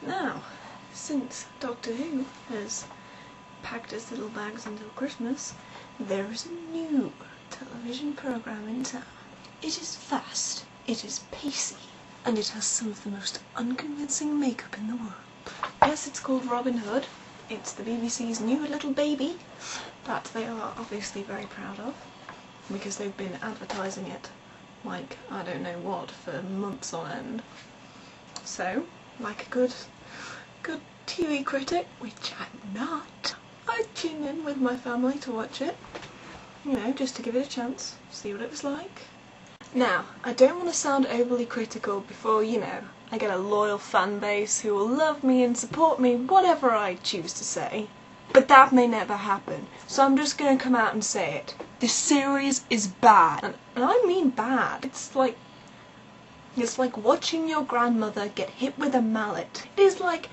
Now, since Doctor Who has packed his little bags until Christmas, there is a new television programme in town. It is fast, it is pacey, and it has some of the most unconvincing makeup in the world. Yes, it's called Robin Hood. It's the BBC's new little baby that they are obviously very proud of, because they've been advertising it like I don't know what for months on end. So, like a good TV critic, which I'm not, I tuned in with my family to watch it, you know, just to give it a chance, see what it was like. Now, I don't want to sound overly critical before, you know, I get a loyal fan base who will love me and support me whatever I choose to say, but that may never happen, so I'm just going to come out and say it. This series is bad, and I mean bad. It's like watching your grandmother get hit with a mallet. It is like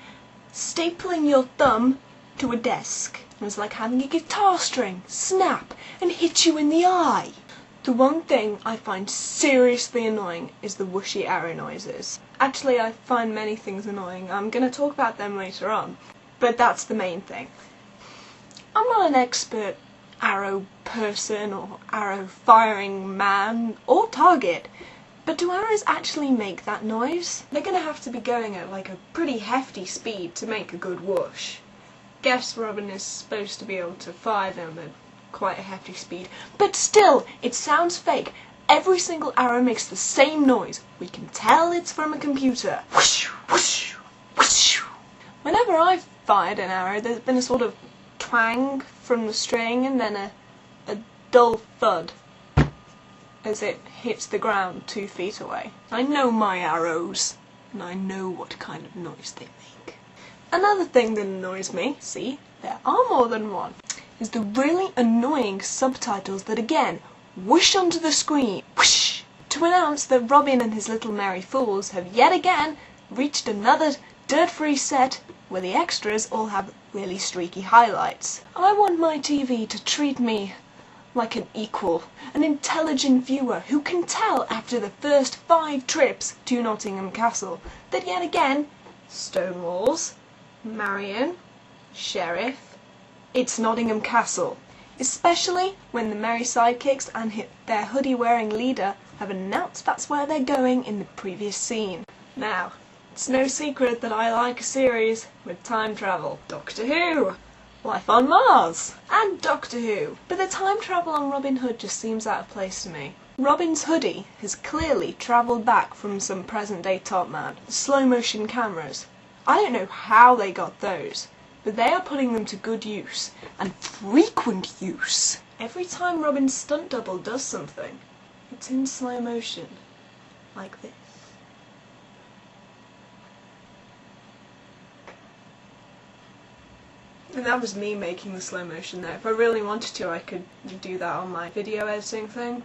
stapling your thumb to a desk. It's like having a guitar string snap and hit you in the eye. The one thing I find seriously annoying is the whooshy arrow noises. Actually, I find many things annoying. I'm going to talk about them later on, but that's the main thing. I'm not an expert arrow person or arrow firing man or target, but do arrows actually make that noise? They're going to have to be going at like a pretty hefty speed to make a good whoosh. Guess Robin is supposed to be able to fire them at quite a hefty speed, but still, it sounds fake. Every single arrow makes the same noise. We can tell it's from a computer. Whoosh, whoosh, whoosh. Whenever I've fired an arrow, there's been a sort of twang from the string and then a dull thud as it hits the ground 2 feet away. I know my arrows, and I know what kind of noise they make. Another thing that annoys me, see, there are more than one, is the really annoying subtitles that again whoosh onto the screen, whoosh, to announce that Robin and his little merry fools have yet again reached another dirt-free set where the extras all have really streaky highlights. I want my TV to treat me like an equal, an intelligent viewer who can tell after the first 5 trips to Nottingham Castle that yet again, stone walls, Marion, Sheriff, it's Nottingham Castle. Especially when the merry sidekicks and their hoodie-wearing leader have announced that's where they're going in the previous scene. Now, it's no secret that I like a series with time travel. Doctor Who, Life on Mars, and Doctor Who. But the time travel on Robin Hood just seems out of place to me. Robin's hoodie has clearly travelled back from some present-day top man. Slow motion cameras. I don't know how they got those, but they are putting them to good use, and frequent use. Every time Robin's stunt double does something, it's in slow motion, like this. And that was me making the slow motion there. If I really wanted to, I could do that on my video editing thing.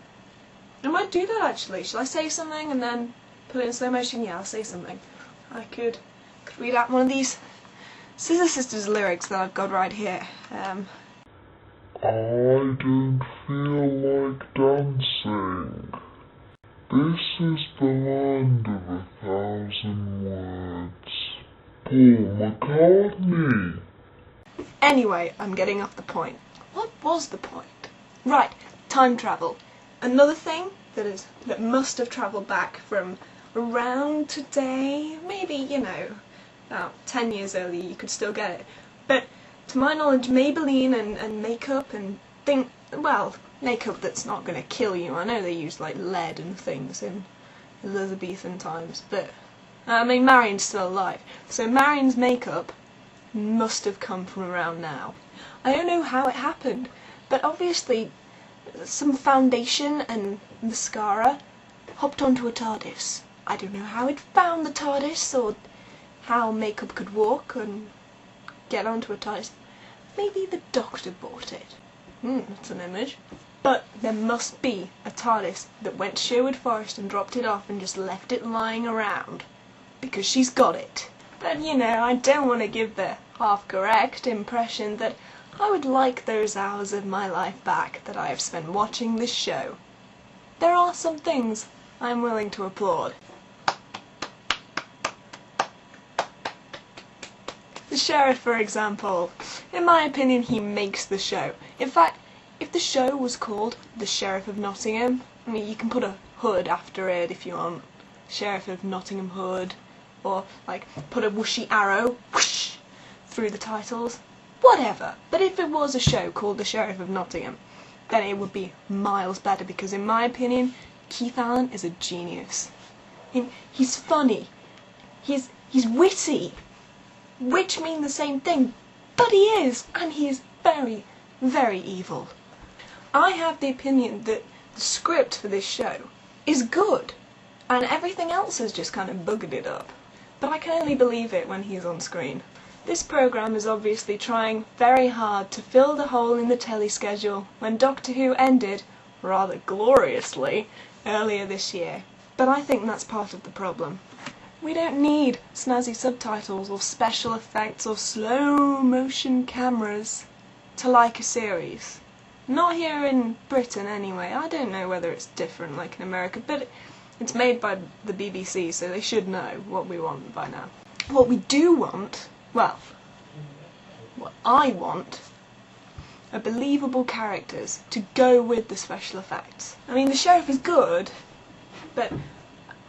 I might do that actually. Shall I say something and then put it in slow motion? Yeah, I'll say something. I could read out one of these Scissor Sisters lyrics that I've got right here. I don't feel like dancing. This is the land of 1,000 words. Paul McCartney. Anyway, I'm getting off the point. What was the point? Right, time travel. Another thing that must have travelled back from around today, maybe, you know, about 10 years earlier you could still get it. But to my knowledge, Maybelline and makeup and makeup that's not going to kill you. I know they used like lead and things in Elizabethan times, but I mean Marion's still alive. So Marion's makeup must have come from around now. I don't know how it happened, but obviously some foundation and mascara hopped onto a TARDIS. I don't know how it found the TARDIS or how makeup could walk and get onto a TARDIS. Maybe the Doctor bought it. That's an image. But there must be a TARDIS that went to Sherwood Forest and dropped it off and just left it lying around. Because she's got it. But you know, I don't want to give the half-correct impression that I would like those hours of my life back that I have spent watching this show. There are some things I'm willing to applaud. The sheriff, for example. In my opinion, he makes the show. In fact, if the show was called The Sheriff of Nottingham, I mean, you can put a hood after it if you want. Sheriff of Nottingham Hood. Or, like, put a whooshy arrow whoosh, through the titles. Whatever. But if it was a show called The Sheriff of Nottingham, then it would be miles better, because in my opinion, Keith Allen is a genius. He's funny. He's witty. Which mean the same thing. But he is. And he is very, very evil. I have the opinion that the script for this show is good. And everything else has just kind of buggered it up. But I can only believe it when he's on screen. This programme is obviously trying very hard to fill the hole in the telly schedule when Doctor Who ended, rather gloriously, earlier this year. But I think that's part of the problem. We don't need snazzy subtitles or special effects or slow motion cameras to like a series. Not here in Britain anyway. I don't know whether it's different like in America, but it's made by the BBC, so they should know what we want by now. What we do want, well, what I want, are believable characters to go with the special effects. I mean, the sheriff is good, but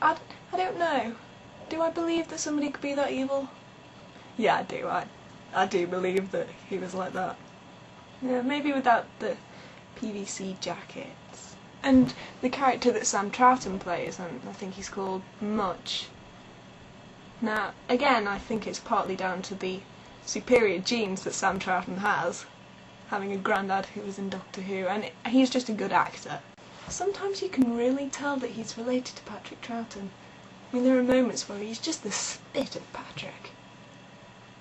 I don't know. Do I believe that somebody could be that evil? Yeah, I do. I do believe that he was like that. Yeah, maybe without the PVC jackets. And the character that Sam Troughton plays, and I think he's called Much. Now, again, I think it's partly down to the superior genes that Sam Troughton has, having a granddad who was in Doctor Who, and he's just a good actor. Sometimes you can really tell that he's related to Patrick Troughton. I mean, there are moments where he's just the spit of Patrick.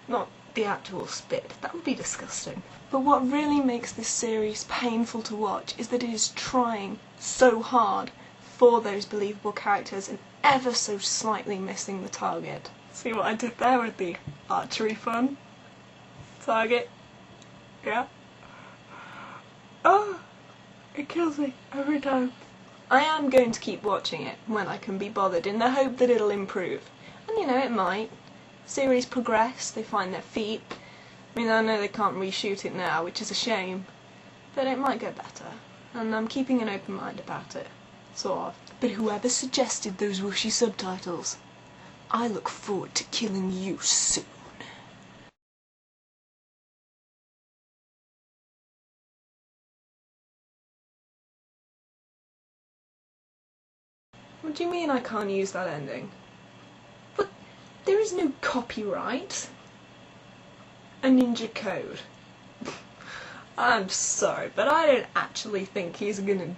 Not the actual spit, that would be disgusting. But what really makes this series painful to watch is that it is trying so hard for those believable characters and ever so slightly missing the target. See what I did there with the archery fun? Target. Yeah. Oh, it kills me every time. I am going to keep watching it when I can be bothered in the hope that it'll improve. And you know, it might. Series progress, they find their feet. I mean, I know they can't reshoot it now, which is a shame. But it might get better. And I'm keeping an open mind about it. Sort of. But whoever suggested those whooshy subtitles, I look forward to killing you soon. What do you mean I can't use that ending? But there is no copyright. A ninja code. I'm sorry, but I don't actually think he's gonna